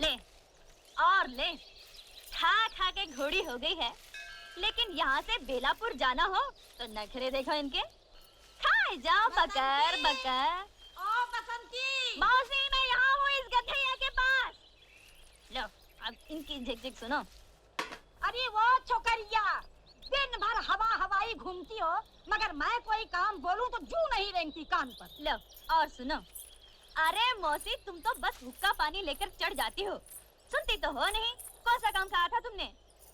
ले और ले, खा खा के घोड़ी हो गई है, लेकिन यहाँ से बेलापुर जाना हो तो नखरे देखो इनके। खाए जाओ बकर बकर। ओ बसंती, मौसी मैं यहाँ हूँ इस गधैया के पास। लो अब इनकी झिक-झिक सुनो। अरे वो छोकरिया, दिन भर हवा हवाई घूमती हो, मगर मैं कोई काम बोलूं तो जू नहीं रेंगती कान पर। लो और सुनो। अरे मौसी तुम तो बस हुक्का पानी लेकर चढ़ जाती हो, सुनती तो हो नहीं। कौन सा काम कहा था तुमने?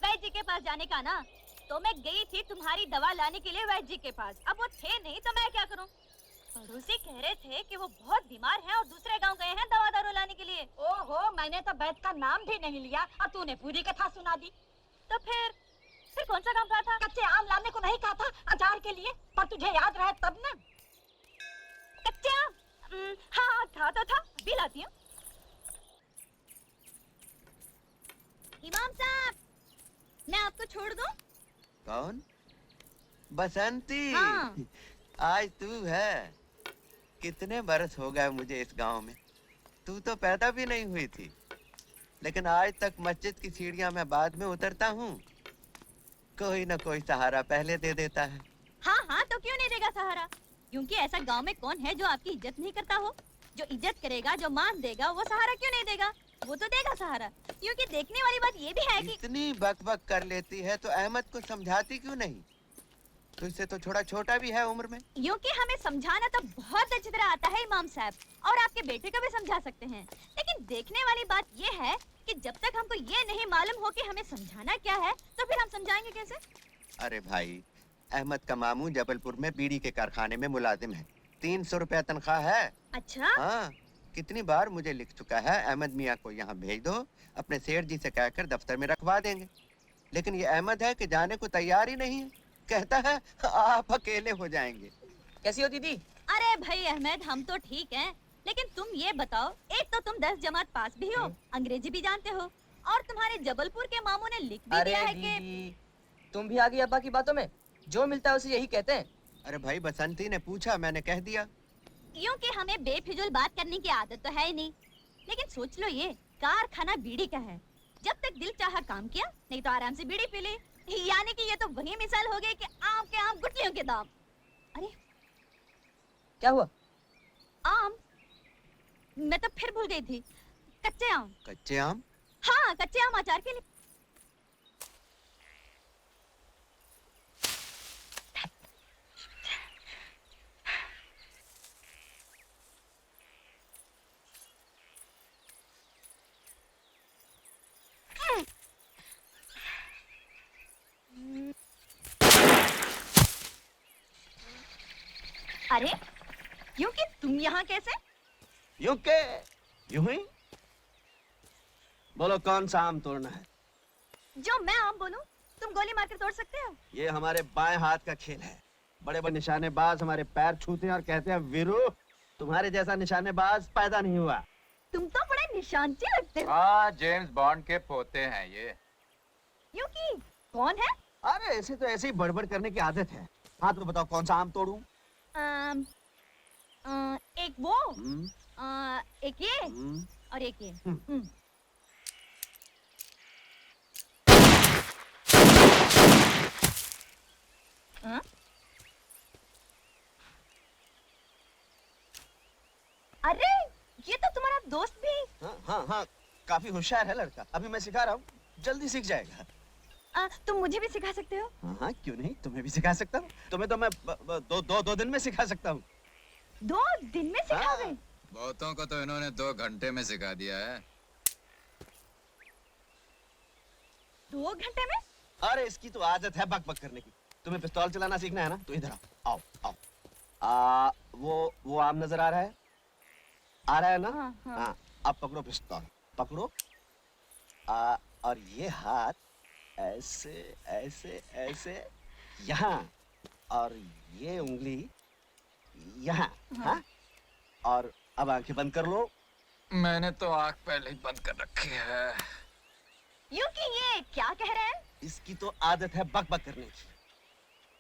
वैद्य जी के पास जाने का ना। तो मैं गई थी तुम्हारी दवा लाने के लिए वैद्य जी के पास, अब वो थे नहीं तो मैं क्या करूं? पड़ोसी कह रहे थे कि वो बहुत बीमार हैं और दूसरे गांव गए हैं दवा दारू लाने के लिए। ओहो, मैंने तो वैद्य का नाम भी नहीं लिया और तूने पूरी कथा सुना दी। तो फिर कौन सा काम कहा था? कच्चे आम लाने को नहीं कहा था अचार के लिए, पर तुझे याद रहे तब ना। कच्चे आम? हाँ था तो था, अभी लाती हूँ। इमाम साहब, मैं आपको छोड़ दूं? कौन? बसंती। हाँ। आज तू है। कितने बरस हो गए मुझे इस गांव में, तू तो पैदा भी नहीं हुई थी, लेकिन आज तक मस्जिद की सीढ़ियां मैं बाद में उतरता हूँ, कोई ना कोई सहारा पहले दे देता है। हाँ हाँ, तो क्यों नहीं देगा सहारा? क्योंकि ऐसा गांव में कौन है जो आपकी इज्जत नहीं करता हो? जो इज्जत करेगा, जो मान देगा, वो सहारा क्यों नहीं देगा? वो तो देगा सहारा। क्योंकि देखने वाली बात ये भी है कि इतनी बकबक कर लेती है तो अहमद को समझाती क्यों नहीं? तुझसे तो थोड़ा छोटा भी है उम्र में। क्योंकि हमें समझाना तो बहुत अच्छी तरह आता है इमाम साहब, और आपके बेटे को भी समझा सकते हैं। लेकिन देखने वाली बात ये है कि जब तक हमको ये नहीं मालूम हो कि हमें समझाना क्या है, तो फिर हम समझाएंगे कैसे? अरे भाई, अहमद का मामू जबलपुर में बीड़ी के कारखाने में मुलाजिम है, 300 रुपया तनख्वाह है। अच्छा? हाँ, कितनी बार मुझे लिख चुका है अहमद मियाँ को यहाँ भेज दो, अपने सेठ जी से कहकर दफ्तर में रखवा देंगे। लेकिन ये अहमद है कि जाने को तैयार ही नहीं है, कहता है आप अकेले हो जाएंगे। कैसी हो दीदी? अरे भाई अहमद, हम तो ठीक हैं, लेकिन तुम ये बताओ, एक तो तुम 10 जमात पास भी हो, अंग्रेजी भी जानते हो, और तुम्हारे जबलपुर के मामू ने लिख भी दिया है कि तुम भी आ गई अब्बा की बातों में। जो मिलता है उसे यही कहते हैं। अरे भाई, बसंती ने पूछा, मैंने कह दिया। क्योंकि हमें बेफिजूल बात करने की आदत तो है ही नहीं। लेकिन सोच लो, ये कारखाना बीड़ी का है, जब तक दिल चाहा काम किया, नहीं तो आराम से बीड़ी पी ली। यानी कि ये तो वही मिसाल हो गई कि आम के आम गुठलियों के दाम। अरे क्या हुआ? आम? मैं तो फिर भूल गई थी। कच्चे आम। कच्चे आम? हाँ, कच्चे आम अचार के लिए। अरे क्योंकि तुम यहाँ कैसे? यूं के यूं ही। बोलो कौन सा आम तोड़ना है? जो मैं आम बोलूं तुम गोली मारकर तोड़ सकते हो। ये हमारे बाएं हाथ का खेल है। बड़े बड़े निशानेबाज हमारे पैर छूते हैं और कहते हैं वीरू, तुम्हारे जैसा निशानेबाज पैदा नहीं हुआ। तुम तो बड़े निशानची लगते हो। हाँ, जेम्स बॉन्ड के पोते हैं ये। क्योंकि कौन है? अरे ऐसे तो ऐसे ही बड़बड़ करने की आदत है। हाँ तो बताओ कौन सा आम तोड़ूं? एक वो, एक ये और एक ये। अरे ये तो तुम्हारा दोस्त भी। हाँ हाँ हाँ, काफी होशियार है लड़का। अभी मैं सिखा रहा हूँ, जल्दी सीख जाएगा। तुम मुझे भी सिखा सकते हो? हाँ हाँ, क्यों नहीं, तुम्हें भी सिखा सकता हूँ। तुम्हें तो मैं दो दिन में सिखा सकता हूँ। 2 दिन में सिखाओगे? बहुतों को तो इन्होंने 2 घंटे में सिखा दिया है। 2 घंटे में? अरे इसकी तो आदत है बक बक करने की। तुम्हें पिस्तौल चलाना सीखना है ना, तो इधर आओ आओ आओ। वो आम नजर आ रहा है? आ रहा है ना? हाँ, हाँ। हाँ, अब पकड़ो पिस्तौल, पकड़ो। और ये हाथ ऐसे ऐसे ऐसे यहाँ, और ये उंगली यहाँ। हाँ? और अब आंखें बंद कर लो। मैंने तो आँख पहले ही बंद कर रखी है। क्योंकि ये क्या कह रहे हैं? इसकी तो आदत है बक बक करने की।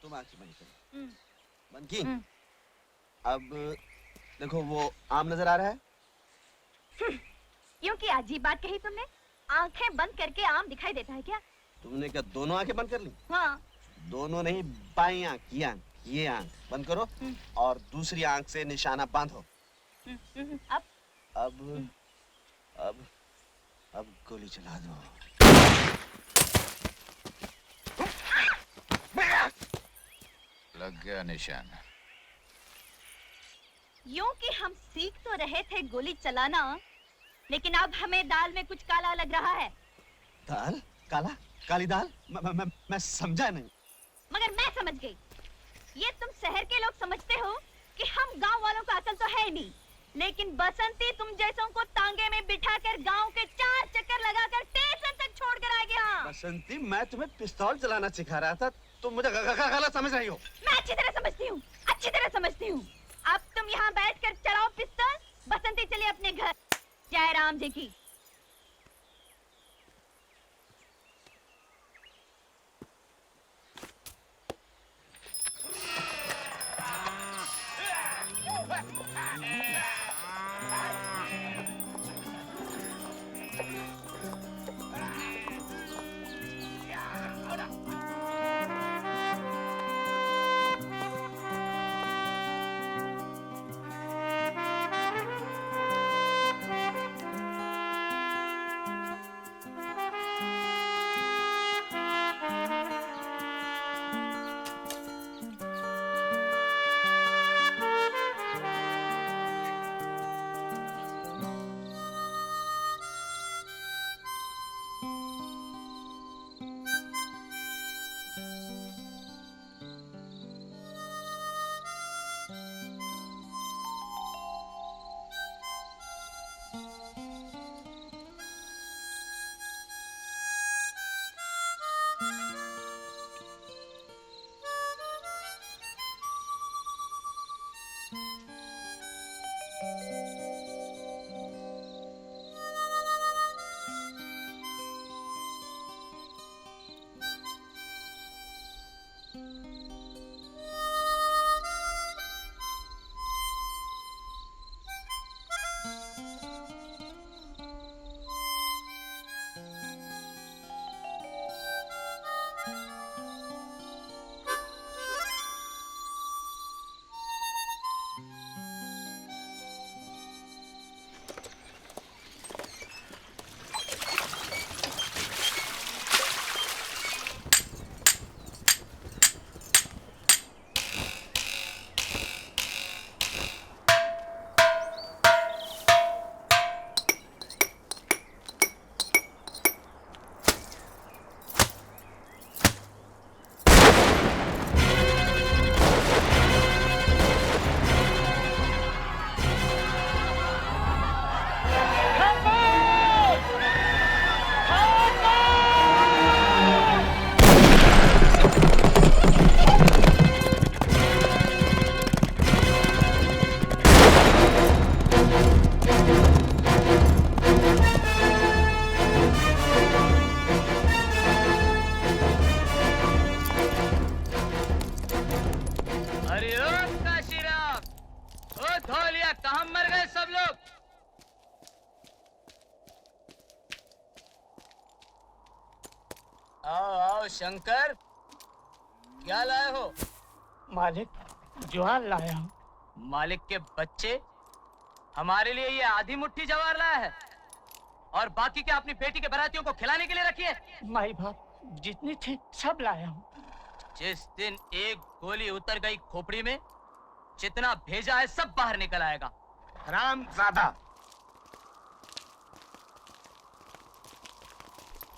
तुम आंखें बंद करो। बंद की? अब देखो वो आम नजर आ रहा है? यूं की अजीब बात कही तुमने। आंखें बंद करके आम दिखाई देता है क्या? तुमने क्या दोनों आंखें बंद कर ली? हाँ। दोनों नहीं, बाई आंख, ये आंख बंद करो और दूसरी आंख से निशाना बांधो। अब अब गोली चला दो। लग गया निशान। यूं कि हम सीख तो रहे थे गोली चलाना, लेकिन अब हमें दाल में कुछ काला लग रहा है। दाल? काला? काली दाल? मैं समझा नहीं। मगर मैं समझ गई। ये तुम शहर के लोग समझते हो कि हम गांव वालों को अकल तो है नहीं, लेकिन बसंती तुम जैसों को तांगे में बिठाकर गांव के 4 चक्कर लगाकर स्टेशन तक छोड़कर आ गया। बसंती, मैं तुम्हें पिस्तौल चलाना सिखा रहा था, तुम मुझे गलत समझ रही हो। मैं अच्छी तरह समझती हूँ, अच्छी तरह समझती हूँ। अब तुम यहाँ बैठकर चलाओ पिस्तौल। बसंती चलिए अपने घर। जय राम जी की। शंकर, क्या लाए हो? मालिक, ज्वार लाया हूँ। मालिक के बच्चे, हमारे लिए ये आधी मुट्ठी ज्वार लाया है और बाकी क्या अपनी बेटी के बारातियों को खिलाने के लिए रखी है? माई बाप जितनी थी सब लाया हूँ। जिस दिन एक गोली उतर गई खोपड़ी में, जितना भेजा है सब बाहर निकल आएगा। हरामजादा।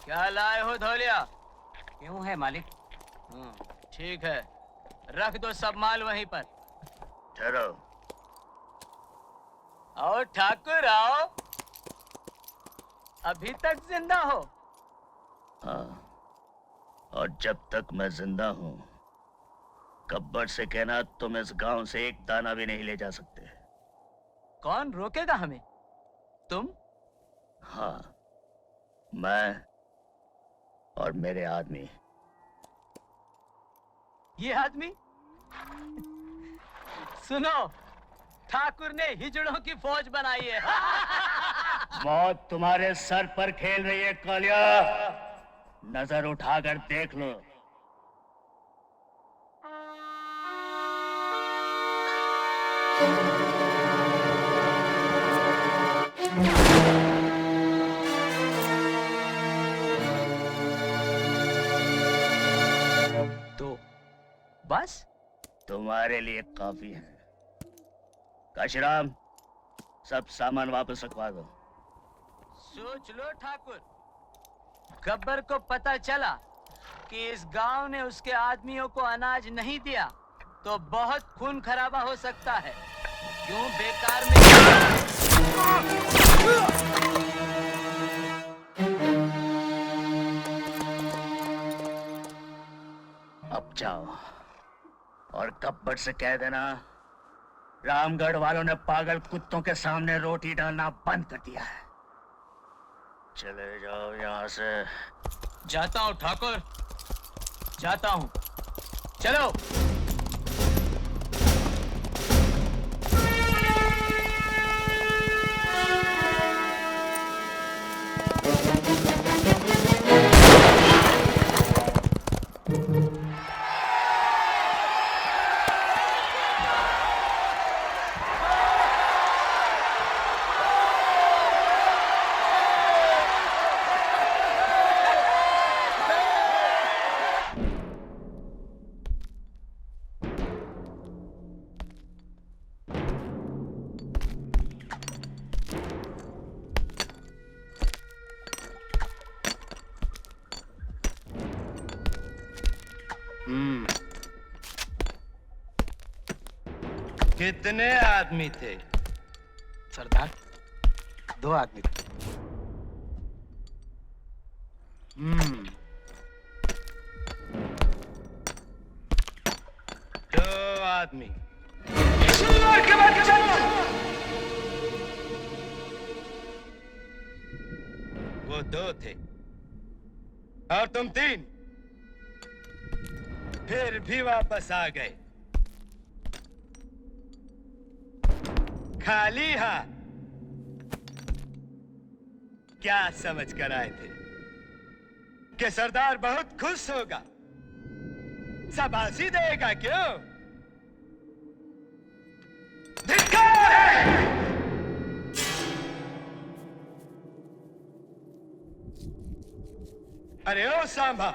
क्या लाए हो धोलिया? क्यों है मालिक? ठीक है, रख दो सब माल वहीं पर। ठहरो। आओ ठाकुर आओ, अभी तक जिंदा हो? हाँ, और जब तक मैं जिंदा हूँ, गब्बर से कहना तुम इस गांव से एक दाना भी नहीं ले जा सकते। कौन रोकेगा हमें? तुम? हाँ, मैं और मेरे आदमी। ये आदमी? सुनो, ठाकुर ने हिजड़ों की फौज बनाई है। मौत तुम्हारे सर पर खेल रही है कालिया, नजर उठाकर देख लो। तो बस तुम्हारे लिए काफी है। काशीराम, सब सामान वापस रखवा दो। सोच लो ठाकुर, गब्बर को पता चला कि इस गांव ने उसके आदमियों को अनाज नहीं दिया तो बहुत खून खराबा हो सकता है। क्यों बेकार में अब जाओ और गब्बर से कह देना रामगढ़ वालों ने पागल कुत्तों के सामने रोटी डालना बंद कर दिया है। चले जाओ यहाँ से। जाता हूँ ठाकुर, जाता हूँ। चलो। कितने आदमी थे? सरदार, 2 आदमी थे। दो आदमी। वो 2 थे और तुम 3, फिर भी वापस आ गए खाली हाथ। क्या समझ कर आए थे कि सरदार बहुत खुश होगा, शाबाशी देगा? क्यों? धिक्कार है! अरे ओ सांभा,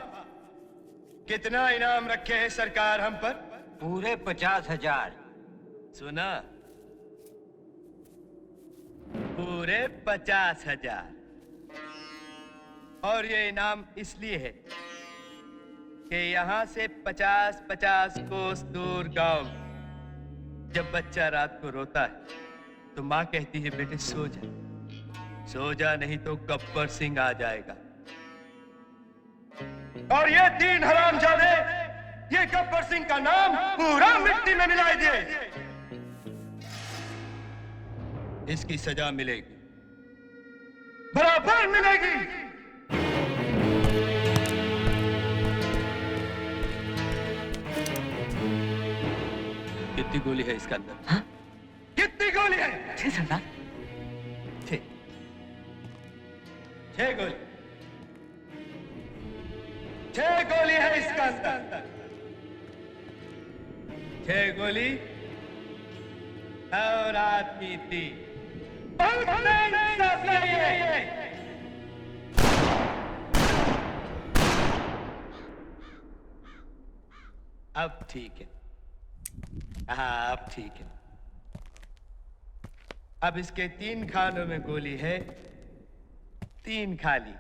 कितना इनाम रखे हैं सरकार हम पर? पूरे 50,000। सुना? पूरे 50,000। और ये इनाम इसलिए है कि यहाँ से 50-50 कोस दूर गांव में जब बच्चा रात को रोता है तो माँ कहती है बेटे सो जा, सो जा, नहीं तो गब्बर सिंह आ जाएगा। और ये 3 हरामजादे ये गब्बर सिंह का नाम पूरा मिट्टी में मिला दिए। इसकी सजा मिलेगी, बराबर मिलेगी। कितनी गोली है इसके अंदर? हाँ? कितनी गोली है? 6 सरदार। 6 गोली। 6 गोली है इसका अंदर। 6 गोली और आदमी 3। अब ठीक है। हाँ, अब ठीक है। अब इसके 3 खानों में गोली है, 3 खाली।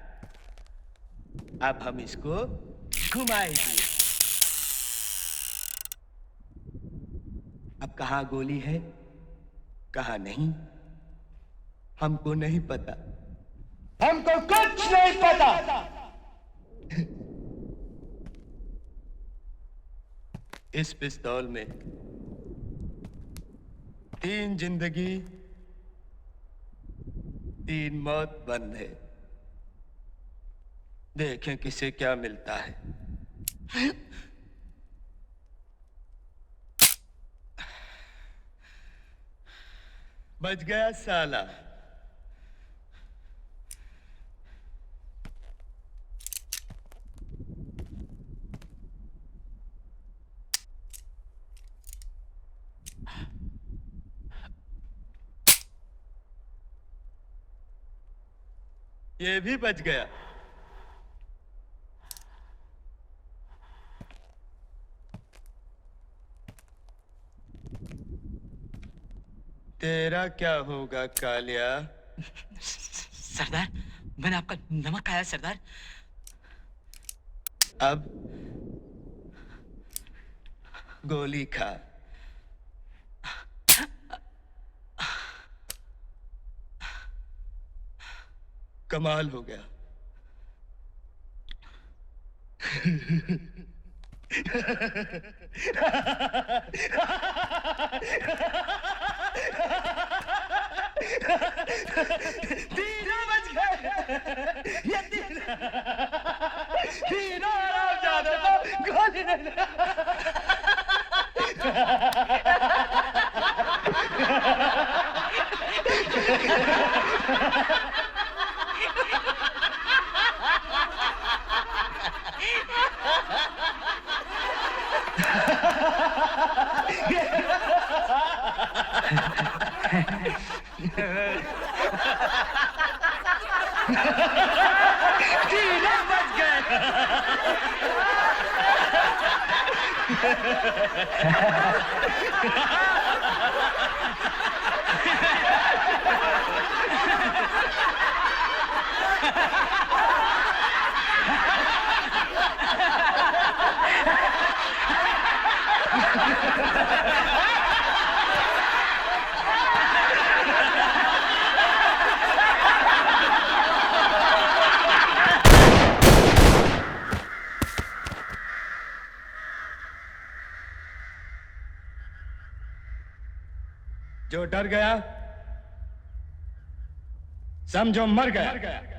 अब हम इसको घुमाएंगे। अब कहाँ गोली है कहाँ नहीं हमको नहीं पता, हमको कुछ नहीं पता। इस पिस्तौल में 3 जिंदगी 3 मौत बंद है। देखें किसे क्या मिलता है। बच गया साला। ये भी बच गया। तेरा क्या होगा कालिया? सरदार, मैंने आपका नमक खाया सरदार। अब गोली खा। कमाल हो गया। तीनों बच गए। ये तीनों हरामजादे को गोली नहीं। तीनों बच गए। जो डर गया समझो मर गया।